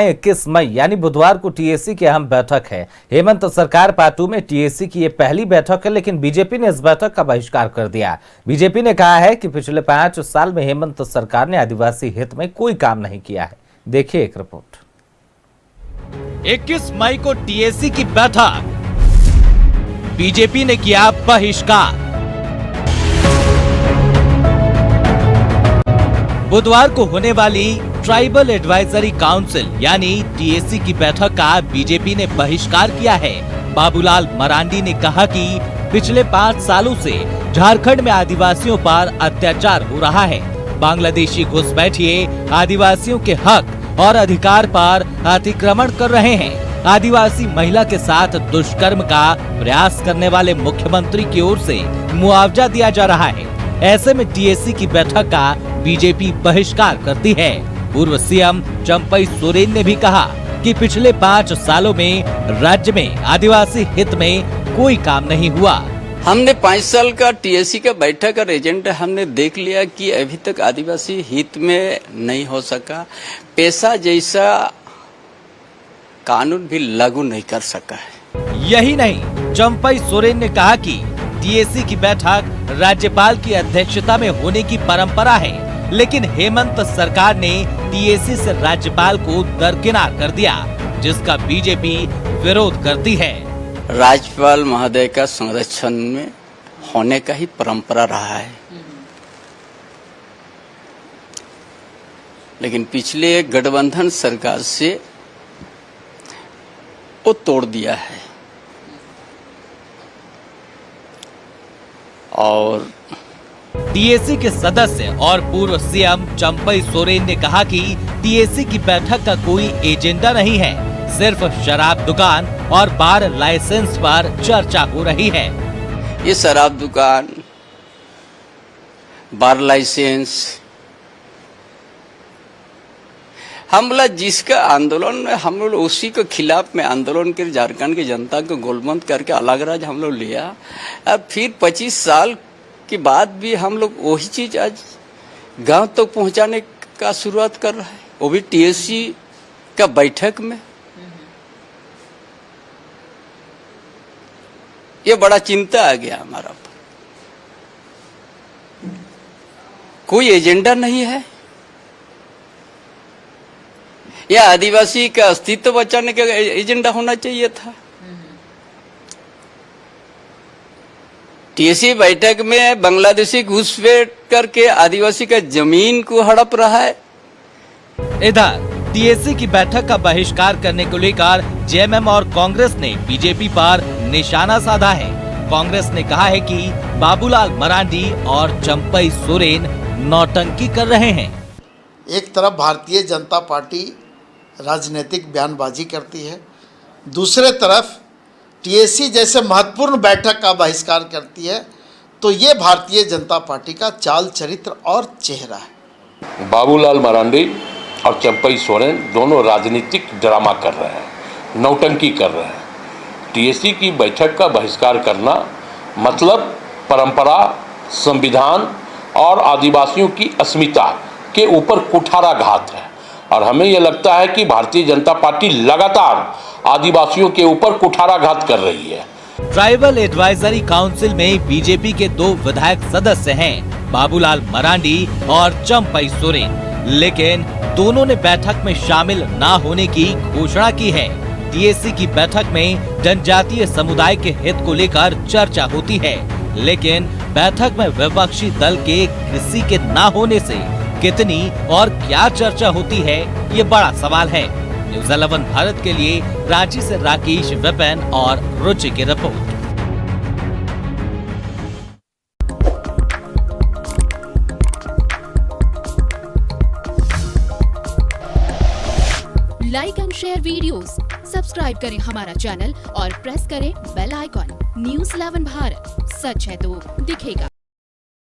21 मई यानी बुधवार को टीएसी की अहम बैठक है। हेमंत सरकार पार्टी में टीएसी की ये पहली बैठक है, लेकिन बीजेपी ने इस बैठक का बहिष्कार कर दिया। बीजेपी ने कहा है कि पिछले 5 साल में हेमंत सरकार ने आदिवासी हित में कोई काम नहीं किया है। देखिए एक रिपोर्ट। 21 मई को टीएसी की बैठक, बीजेपी ने किया बहिष्कार। बुधवार को होने वाली ट्राइबल एडवाइजरी काउंसिल यानी टीएसी की बैठक का बीजेपी ने बहिष्कार किया है। बाबूलाल मरांडी ने कहा कि पिछले 5 सालों से झारखंड में आदिवासियों पर अत्याचार हो रहा है। बांग्लादेशी घुसपैठिए आदिवासियों के हक और अधिकार पर अतिक्रमण कर रहे हैं। आदिवासी महिला के साथ दुष्कर्म का प्रयास करने वाले मुख्यमंत्री की ओर से मुआवजा दिया जा रहा है। ऐसे में टीएसी की बैठक का बीजेपी बहिष्कार करती है। पूर्व सीएम चंपई सोरेन ने भी कहा कि पिछले 5 सालों में राज्य में आदिवासी हित में कोई काम नहीं हुआ। हमने 5 साल का टीएसी का बैठक का एजेंडा हमने देख लिया कि अभी तक आदिवासी हित में नहीं हो सका। पैसा जैसा कानून भी लागू नहीं कर सका है। यही नहीं, चंपई सोरेन ने कहा कि टीएसी की बैठक राज्यपाल की अध्यक्षता में होने की परंपरा है, लेकिन हेमंत सरकार ने टीएसी से राज्यपाल को दरकिनार कर दिया, जिसका बीजेपी विरोध करती है। राज्यपाल महोदय का संरक्षण में होने का ही परंपरा रहा है, लेकिन पिछले गठबंधन सरकार से वो तोड़ दिया है। और टीएसी के सदस्य और पूर्व सीएम चंपई सोरेन ने कहा कि टीएसी की बैठक का कोई एजेंडा नहीं है, सिर्फ शराब दुकान और बार लाइसेंस पर चर्चा हो रही है। ये शराब दुकान, बार लाइसेंस, हम लोग जिसका आंदोलन हम लोग उसी के खिलाफ में आंदोलन कर झारखंड की जनता को गोलबंद करके अलग राज्य हम लोग लिया। अब फिर 25 साल के बाद भी हम लोग वही चीज आज गांव तक तो पहुंचाने का शुरुआत कर रहा है, वो भी टीएसी का बैठक में। ये बड़ा चिंता आ गया हमारा पर। कोई एजेंडा नहीं है। यह आदिवासी का अस्तित्व बचाने का एजेंडा होना चाहिए था। टीएसी बैठक में बांग्लादेशी घुसपैठ करके आदिवासी का जमीन को हड़प रहा है। इधर टीएसी की बैठक का बहिष्कार करने को लेकर जेएमएम और कांग्रेस ने बीजेपी पर निशाना साधा है। कांग्रेस ने कहा है कि बाबूलाल मरांडी और चंपई सोरेन नौटंकी कर रहे हैं। एक तरफ भारतीय जनता पार्टी राजनीतिक बयानबाजी करती है, दूसरे तरफ टीएसी जैसे महत्वपूर्ण बैठक का बहिष्कार करती है, तो ये भारतीय जनता पार्टी का चाल चरित्र और चेहरा है। बाबूलाल मरांडी और चंपई सोरेन दोनों राजनीतिक ड्रामा कर रहे हैं, नौटंकी कर रहे हैं। टीएसी की बैठक का बहिष्कार करना मतलब परंपरा, संविधान और आदिवासियों की अस्मिता के ऊपर कुठाराघात है, और हमें यह लगता है कि भारतीय जनता पार्टी लगातार आदिवासियों के ऊपर कुठाराघात कर रही है। ट्राइबल एडवाइजरी काउंसिल में बीजेपी के 2 विधायक सदस्य हैं, बाबूलाल मरांडी और चंपई सोरेन, लेकिन दोनों ने बैठक में शामिल न होने की घोषणा की है। टीएसी की बैठक में जनजातीय समुदाय के हित को लेकर चर्चा होती है, लेकिन बैठक में विपक्षी दल के किसी के न होने से कितनी और क्या चर्चा होती है, ये बड़ा सवाल है। न्यूज़ 11 भारत के लिए रांची से राकेश, विपिन और रुचि की report. Like and share videos, subscribe करें हमारा चैनल और प्रेस करें बेल आइकॉन। न्यूज़ 11 भारत, सच है तो दिखेगा।